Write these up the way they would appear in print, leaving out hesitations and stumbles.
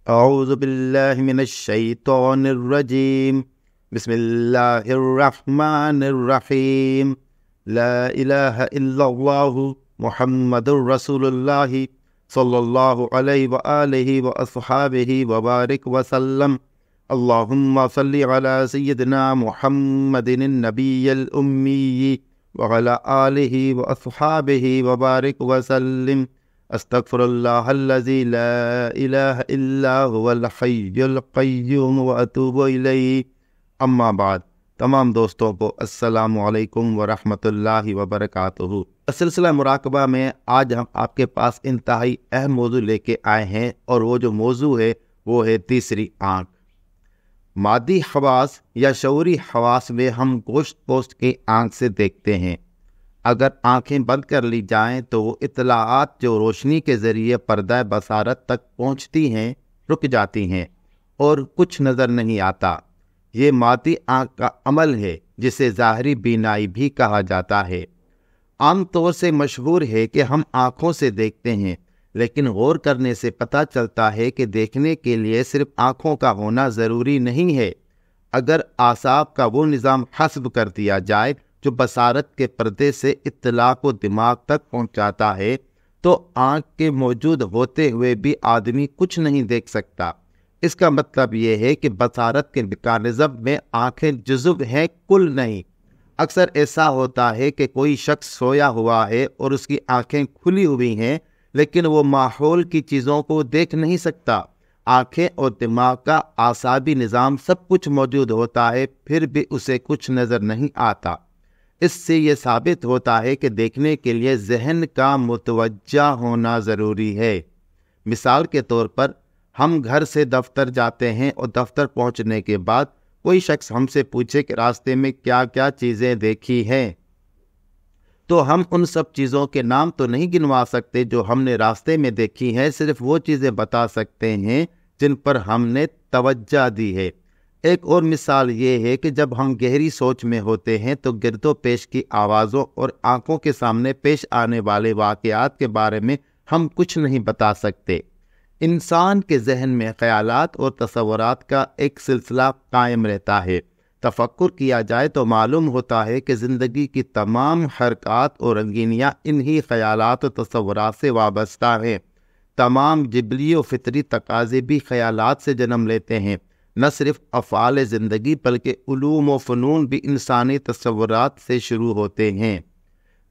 اعوذ باللہ من الشیطان الرجیم بسم اللہ الرحمن الرحیم لا الہ الا اللہ محمد رسول اللہ صلی اللہ علیہ وآلہ واصحابہ وبارک وسلم اللہم صلی علی سیدنا محمد النبی الامی وعلی آلہ واصحابہ وبارک وسلم استغفر اللہ الذی لا الہ الا هو الحی القیوم واتوب الیہ۔ اما بعد، تمام دوستوں کو السلام علیکم ورحمۃ اللہ وبرکاتہ۔ سلسلہ مراقبہ میں آج ہم آپ کے پاس انتہائی اہم موضوع لے کے آئے ہیں، اور وہ جو موضوع ہے وہ ہے تیسری آنکھ۔ مادی حواس یا شعوری حواس میں ہم گوشت پوست کی آنکھ سے دیکھتے ہیں۔ اگر آنکھیں بند کر لی جائیں تو وہ اطلاعات جو روشنی کے ذریعے پردہ بصارت تک پہنچتی ہیں رک جاتی ہیں اور کچھ نظر نہیں آتا۔ یہ مادی آنکھ کا عمل ہے جسے ظاہری بینائی بھی کہا جاتا ہے۔ عام طور سے مشہور ہے کہ ہم آنکھوں سے دیکھتے ہیں، لیکن غور کرنے سے پتہ چلتا ہے کہ دیکھنے کے لیے صرف آنکھوں کا ہونا ضروری نہیں ہے۔ اگر اعصاب کا وہ نظام حسب کر دیا جائے جو بصارت کے پردے سے اطلاع کو دماغ تک پہنچاتا ہے، تو آنکھ کے موجود ہوتے ہوئے بھی آدمی کچھ نہیں دیکھ سکتا۔ اس کا مطلب یہ ہے کہ بصارت کے میکانزم میں آنکھیں جزو ہیں، کل نہیں۔ اکثر ایسا ہوتا ہے کہ کوئی شخص سویا ہوا ہے اور اس کی آنکھیں کھلی ہوئی ہیں، لیکن وہ ماحول کی چیزوں کو دیکھ نہیں سکتا۔ آنکھیں اور دماغ کا اعصابی نظام سب کچھ موجود ہوتا ہے، پھر بھی اسے کچھ نظر نہیں آتا۔ اس سے یہ ثابت ہوتا ہے کہ دیکھنے کے لیے ذہن کا متوجہ ہونا ضروری ہے۔ مثال کے طور پر، ہم گھر سے دفتر جاتے ہیں اور دفتر پہنچنے کے بعد کوئی شخص ہم سے پوچھے کہ راستے میں کیا کیا چیزیں دیکھی ہیں، تو ہم ان سب چیزوں کے نام تو نہیں گنوا سکتے جو ہم نے راستے میں دیکھی ہیں، صرف وہ چیزیں بتا سکتے ہیں جن پر ہم نے توجہ دی ہے۔ ایک اور مثال یہ ہے کہ جب ہم گہری سوچ میں ہوتے ہیں تو گرد و پیش کی آوازوں اور آنکھوں کے سامنے پیش آنے والے واقعات کے بارے میں ہم کچھ نہیں بتا سکتے۔ انسان کے ذہن میں خیالات اور تصورات کا ایک سلسلہ قائم رہتا ہے۔ تفکر کیا جائے تو معلوم ہوتا ہے کہ زندگی کی تمام حرکات اور رنگینیاں انہی خیالات و تصورات سے وابستہ ہیں۔ تمام جبلی و فطری تقاضے بھی خیالات سے جنم لیتے ہیں۔ نہ صرف افعال زندگی بلکہ علوم و فنون بھی انسانی تصورات سے شروع ہوتے ہیں۔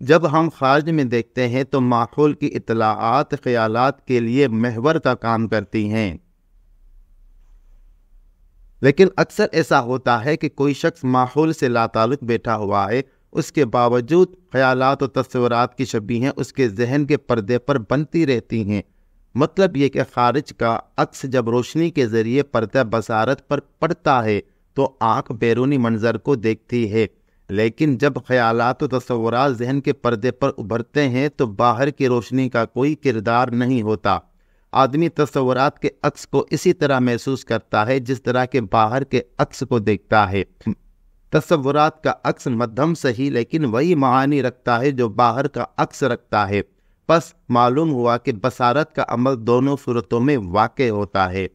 جب ہم خارج میں دیکھتے ہیں تو ماحول کی اطلاعات خیالات کے لیے محور کا کام کرتی ہیں، لیکن اکثر ایسا ہوتا ہے کہ کوئی شخص ماحول سے لاتعلق بیٹھا ہوا ہے، اس کے باوجود خیالات و تصورات کی شبیہیں اس کے ذہن کے پردے پر بنتی رہتی ہیں۔ مطلب یہ کہ خارج کا عکس جب روشنی کے ذریعے پردہ بصارت پر پڑتا ہے تو آنکھ بیرونی منظر کو دیکھتی ہے، لیکن جب خیالات و تصورات ذہن کے پردے پر ابھرتے ہیں تو باہر کی روشنی کا کوئی کردار نہیں ہوتا۔ آدمی تصورات کے عکس کو اسی طرح محسوس کرتا ہے جس طرح کے باہر کے عکس کو دیکھتا ہے۔ تصورات کا عکس مدھم صحیح، لیکن وہی معانی رکھتا ہے جو باہر کا عکس رکھتا ہے۔ پس معلوم ہوا کہ بصارت کا عمل دونوں صورتوں میں واقع ہوتا ہے۔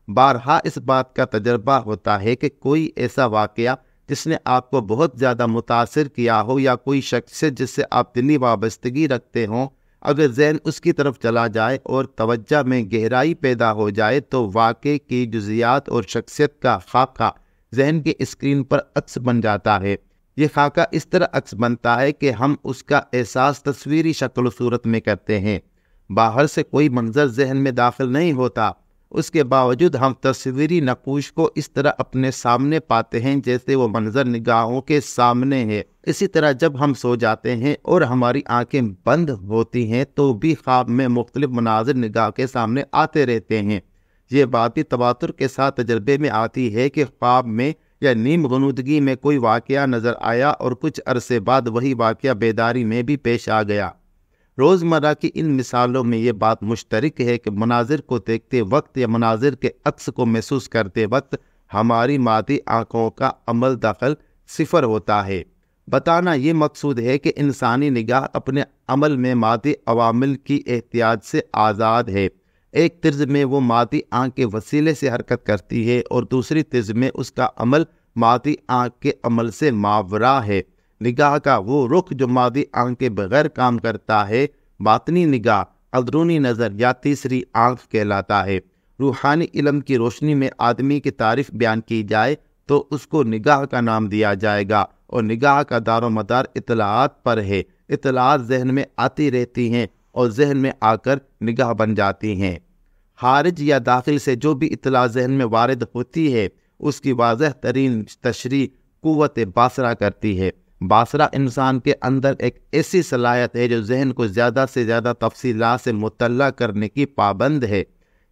بارہا اس بات کا تجربہ ہوتا ہے کہ کوئی ایسا واقعہ جس نے آپ کو بہت زیادہ متاثر کیا ہو، یا کوئی شخص جس سے آپ دلی وابستگی رکھتے ہوں، اگر ذہن اس کی طرف چلا جائے اور توجہ میں گہرائی پیدا ہو جائے تو واقعے کی جزیات اور شخصیت کا خاکہ ذہن کی اسکرین پر عکس بن جاتا ہے۔ یہ خاکہ اس طرح عکس بنتا ہے کہ ہم اس کا احساس تصویری شکل و صورت میں کرتے ہیں۔ باہر سے کوئی منظر ذہن میں داخل نہیں ہوتا، اس کے باوجود ہم تصویری نقوش کو اس طرح اپنے سامنے پاتے ہیں جیسے وہ منظر نگاہوں کے سامنے ہے۔ اسی طرح جب ہم سو جاتے ہیں اور ہماری آنکھیں بند ہوتی ہیں تو بھی خواب میں مختلف مناظر نگاہ کے سامنے آتے رہتے ہیں۔ یہ بات بھی تواتر کے ساتھ تجربے میں آتی ہے کہ خواب میں یا نیم غنودگی میں کوئی واقعہ نظر آیا اور کچھ عرصے بعد وہی واقعہ بیداری میں بھی پیش آ گیا۔ روزمرہ کی ان مثالوں میں یہ بات مشترک ہے کہ مناظر کو دیکھتے وقت یا مناظر کے عکس کو محسوس کرتے وقت ہماری مادی آنکھوں کا عمل دخل صفر ہوتا ہے۔ بتانا یہ مقصود ہے کہ انسانی نگاہ اپنے عمل میں مادی عوامل کی احتیاط سے آزاد ہے، ایک طرز میں وہ مادی آنکھ کے وسیلے سے حرکت کرتی ہے اور دوسری طرز میں اس کا عمل مادی آنکھ کے عمل سے ماورا ہے۔ نگاہ کا وہ رخ جو مادی آنکھ کے بغیر کام کرتا ہے باطنی نگاہ، اندرونی نظر یا تیسری آنکھ کہلاتا ہے۔ روحانی علم کی روشنی میں آدمی کی تعریف بیان کی جائے تو اس کو نگاہ کا نام دیا جائے گا، اور نگاہ کا دار و مدار اطلاعات پر ہے۔ اطلاعات ذہن میں آتی رہتی ہیں اور ذہن میں آ کر نگاہ بن جاتی ہیں۔ خارج یا داخل سے جو بھی اطلاع ذہن میں وارد ہوتی ہے اس کی واضح ترین تشریح قوت باصرہ کرتی ہے۔ باصرہ انسان کے اندر ایک ایسی صلاحیت ہے جو ذہن کو زیادہ سے زیادہ تفصیلات سے مطلع کرنے کی پابند ہے۔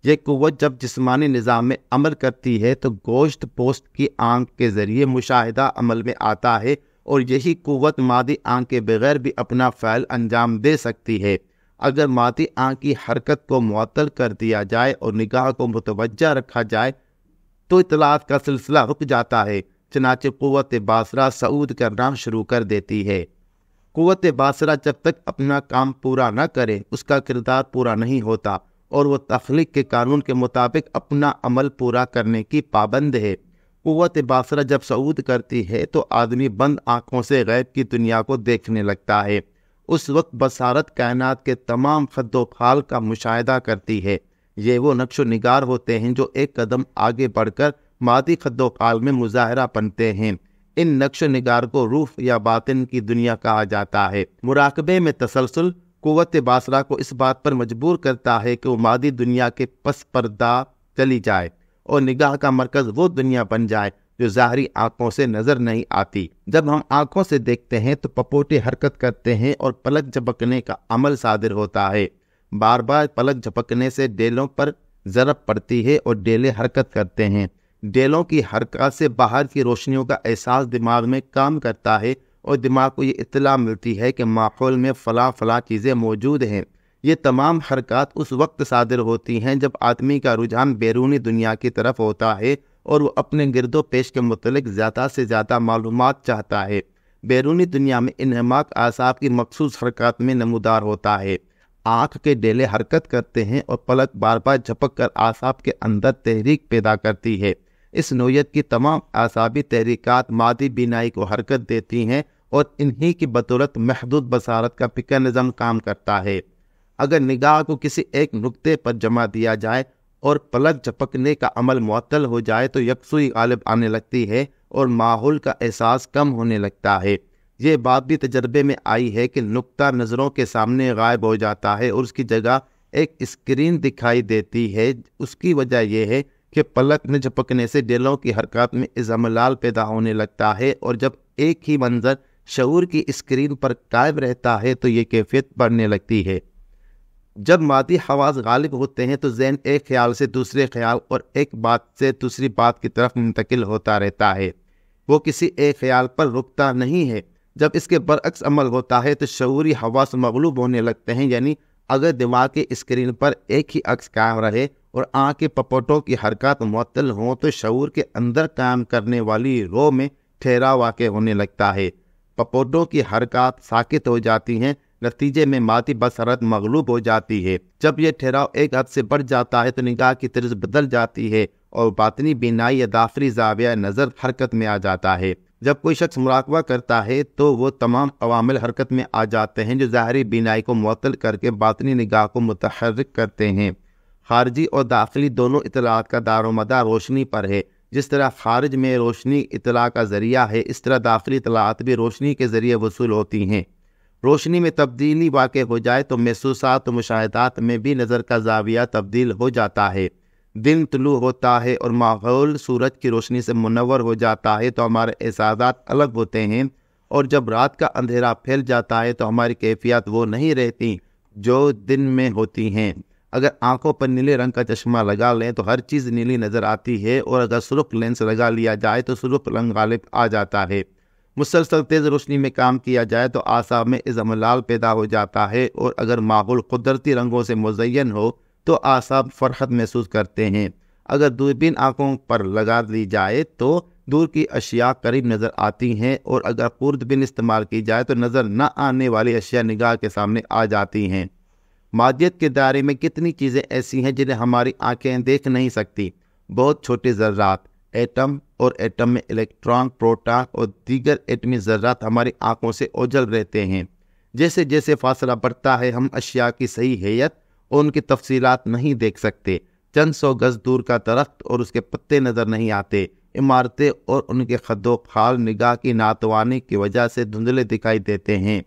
یہ قوت جب جسمانی نظام میں عمل کرتی ہے تو گوشت پوست کی آنکھ کے ذریعے مشاہدہ عمل میں آتا ہے، اور یہی قوت مادی آنکھ کے بغیر بھی اپنا فعل انجام دے سکتی ہے۔ اگر مادی آنکھ کی حرکت کو معطل کر دیا جائے اور نگاہ کو متوجہ رکھا جائے تو اطلاعات کا سلسلہ رک جاتا ہے، چنانچہ قوت باصرہ صعود کرنا شروع کر دیتی ہے۔ قوت باصرہ جب تک اپنا کام پورا نہ کرے اس کا کردار پورا نہیں ہوتا، اور وہ تخلیق کے قانون کے مطابق اپنا عمل پورا کرنے کی پابند ہے۔ قوت باصرہ جب صعود کرتی ہے تو آدمی بند آنکھوں سے غیب کی دنیا کو دیکھنے لگتا ہے۔ اس وقت بصارت کائنات کے تمام خد و خال کا مشاہدہ کرتی ہے۔ یہ وہ نقش و نگار ہوتے ہیں جو ایک قدم آگے بڑھ کر مادی خد و خال میں مظاہرہ بنتے ہیں۔ ان نقش و نگار کو روح یا باطن کی دنیا کہا جاتا ہے۔ مراقبے میں تسلسل قوت باصرہ کو اس بات پر مجبور کرتا ہے کہ وہ مادی دنیا کے پس پردہ چلی جائے اور نگاہ کا مرکز وہ دنیا بن جائے جو ظاہری آنکھوں سے نظر نہیں آتی۔ جب ہم آنکھوں سے دیکھتے ہیں تو پپوٹے حرکت کرتے ہیں اور پلک جھپکنے کا عمل صادر ہوتا ہے۔ بار بار پلک جھپکنے سے ڈیلوں پر ضرب پڑتی ہے اور ڈیلے حرکت کرتے ہیں۔ ڈیلوں کی حرکات سے باہر کی روشنیوں کا احساس دماغ میں کام کرتا ہے اور دماغ کو یہ اطلاع ملتی ہے کہ ماحول میں فلاں چیزیں موجود ہیں۔ یہ تمام حرکات اس وقت صادر ہوتی ہیں جب آدمی کا رجحان بیرونی دنیا کی طرف ہوتا ہے اور وہ اپنے گرد و پیش کے متعلق زیادہ سے زیادہ معلومات چاہتا ہے۔ بیرونی دنیا میں انہماک اعصاب کی مخصوص حرکات میں نمودار ہوتا ہے۔ آنکھ کے ڈیلے حرکت کرتے ہیں اور پلک بار بار جھپک کر اعصاب کے اندر تحریک پیدا کرتی ہے۔ اس نوعیت کی تمام اعصابی تحریکات مادی بینائی کو حرکت دیتی ہیں اور انہی کی بدولت محدود بصارت کا میکانزم کام کرتا ہے۔ اگر نگاہ کو کسی ایک نقطے پر جمع دیا جائے اور پلک جھپکنے کا عمل معطل ہو جائے تو یکسوئی غالب آنے لگتی ہے اور ماحول کا احساس کم ہونے لگتا ہے۔ یہ بات بھی تجربے میں آئی ہے کہ نقطہ نظروں کے سامنے غائب ہو جاتا ہے اور اس کی جگہ ایک اسکرین دکھائی دیتی ہے۔ اس کی وجہ یہ ہے کہ پلک نہ جھپکنے سے ڈیلوں کی حرکات میں اضملال پیدا ہونے لگتا ہے، اور جب ایک ہی منظر شعور کی اسکرین پر قائم رہتا ہے تو یہ کیفیت بڑھنے لگتی ہے۔ جب مادی حواس غالب ہوتے ہیں تو ذہن ایک خیال سے دوسرے خیال اور ایک بات سے دوسری بات کی طرف منتقل ہوتا رہتا ہے، وہ کسی ایک خیال پر رکتا نہیں ہے۔ جب اس کے برعکس عمل ہوتا ہے تو شعوری حواس مغلوب ہونے لگتے ہیں، یعنی اگر دماغ کی اسکرین پر ایک ہی عکس قائم رہے اور آنکھ کے پپوٹوں کی حرکات معطل ہوں تو شعور کے اندر قائم کرنے والی رو میں ٹھہراؤ واقع ہونے لگتا ہے۔ پپوٹوں کی حرکات ساکت ہو جاتی ہیں، نتیجے میں مادی بصارت مغلوب ہو جاتی ہے۔ جب یہ ٹھہراؤ ایک حد سے بڑھ جاتا ہے تو نگاہ کی طرز بدل جاتی ہے اور باطنی بینائی یا داخلی زاویہ نظر حرکت میں آ جاتا ہے۔ جب کوئی شخص مراقبہ کرتا ہے تو وہ تمام عوامل حرکت میں آ جاتے ہیں جو ظاہری بینائی کو معطل کر کے باطنی نگاہ کو متحرک کرتے ہیں۔ خارجی اور داخلی دونوں اطلاعات کا دار و مدار روشنی پر ہے۔ جس طرح خارج میں روشنی اطلاع کا ذریعہ ہے، اس طرح داخلی اطلاعات بھی روشنی کے ذریعے وصول ہوتی ہیں۔ روشنی میں تبدیلی واقع ہو جائے تو محسوسات و مشاہدات میں بھی نظر کا زاویہ تبدیل ہو جاتا ہے۔ دن طلوع ہوتا ہے اور ماحول سورج کی روشنی سے منور ہو جاتا ہے تو ہمارے احساسات الگ ہوتے ہیں، اور جب رات کا اندھیرا پھیل جاتا ہے تو ہماری کیفیات وہ نہیں رہتی جو دن میں ہوتی ہیں۔ اگر آنکھوں پر نیلے رنگ کا چشمہ لگا لیں تو ہر چیز نیلی نظر آتی ہے، اور اگر سرخ لینس لگا لیا جائے تو سرخ رنگ غالب آ جاتا ہے۔ مسلسل تیز روشنی میں کام کیا جائے تو اعصاب میں اضملال پیدا ہو جاتا ہے، اور اگر ماحول قدرتی رنگوں سے مزین ہو تو اعصاب فرحت محسوس کرتے ہیں۔ اگر دوربین آنکھوں پر لگا دی جائے تو دور کی اشیاء قریب نظر آتی ہیں، اور اگر خوردبین استعمال کی جائے تو نظر نہ آنے والی اشیاء نگاہ کے سامنے آ جاتی ہیں۔ مادیت کے دائرے میں کتنی چیزیں ایسی ہیں جنہیں ہماری آنکھیں دیکھ نہیں سکتی۔ بہت چھوٹے ذرات، ایٹم اور ایٹم میں الیکٹران، پروٹون اور دیگر ایٹمی ذرات ہماری آنکھوں سے اوجھل رہتے ہیں۔ جیسے جیسے فاصلہ بڑھتا ہے ہم اشیاء کی صحیح ہیئت اور ان کی تفصیلات نہیں دیکھ سکتے۔ چند سو گز دور کا درخت اور اس کے پتے نظر نہیں آتے۔ عمارتیں اور ان کے خد و خال نگاہ کی ناتوانی کی وجہ سے دھندلے دکھائی دیتے ہیں۔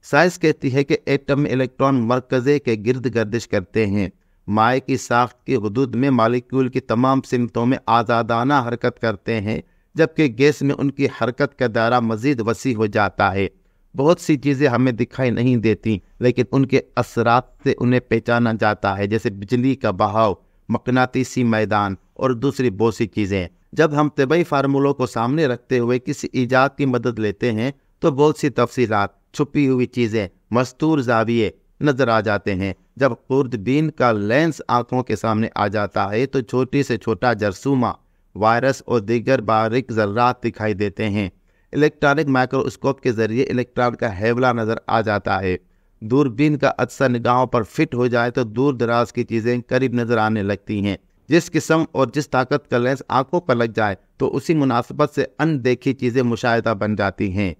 سائنس کہتی ہے کہ ایٹم میں الیکٹران مرکزے کے گرد گردش کرتے ہیں۔ مائع کی ساخت کی حدود میں مالیکیول کی تمام سمتوں میں آزادانہ حرکت کرتے ہیں، جبکہ گیس میں ان کی حرکت کا دائرہ مزید وسیع ہو جاتا ہے۔ بہت سی چیزیں ہمیں دکھائی نہیں دیتی، لیکن ان کے اثرات سے انہیں پہچانا جاتا ہے، جیسے بجلی کا بہاؤ، مقناطیسی میدان اور دوسری بہت سی چیزیں۔ جب ہم طبی فارمولوں کو سامنے رکھتے ہوئے کسی ایجاد کی مدد لیتے ہیں تو بہت سی تفصیلات، چھپی ہوئی چیزیں، مستور زاویے نظر آ جاتے ہیں۔ جب خوردبین کا لینس آنکھوں کے سامنے آ جاتا ہے تو چھوٹی سے چھوٹا جرثومہ، وائرس اور دیگر باریک ذرات دکھائی دیتے ہیں۔ الیکٹرانک مائکرواسکوپ کے ذریعے الیکٹران کا ہیولہ نظر آ جاتا ہے۔ دوربین کا عدسہ نگاہوں پر فٹ ہو جائے تو دور دراز کی چیزیں قریب نظر آنے لگتی ہیں۔ جس قسم اور جس طاقت کا لینس آنکھوں پر لگ جائے تو اسی مناسبت سے ان دیکھی چیزیں مشاہدہ بن جاتی ہیں۔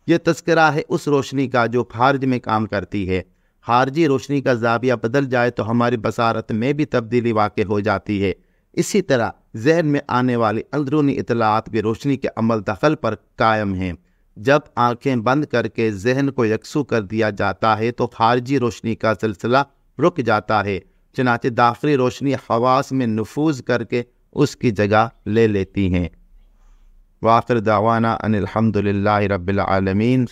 یہ تذکرہ ہے اس روشنی کا جو خارج میں کام کرتی ہے۔ خارجی روشنی کا زاویہ بدل جائے تو ہماری بصارت میں بھی تبدیلی واقع ہو جاتی ہے۔ اسی طرح ذہن میں آنے والی اندرونی اطلاعات بھی روشنی کے عمل دخل پر قائم ہیں۔ جب آنکھیں بند کر کے ذہن کو یکسو کر دیا جاتا ہے تو خارجی روشنی کا سلسلہ رک جاتا ہے، چنانچہ داخلی روشنی حواس میں نفوذ کر کے اس کی جگہ لے لیتی ہیں۔ وآخر دعوانا ان الحمد للہ رب العالمین۔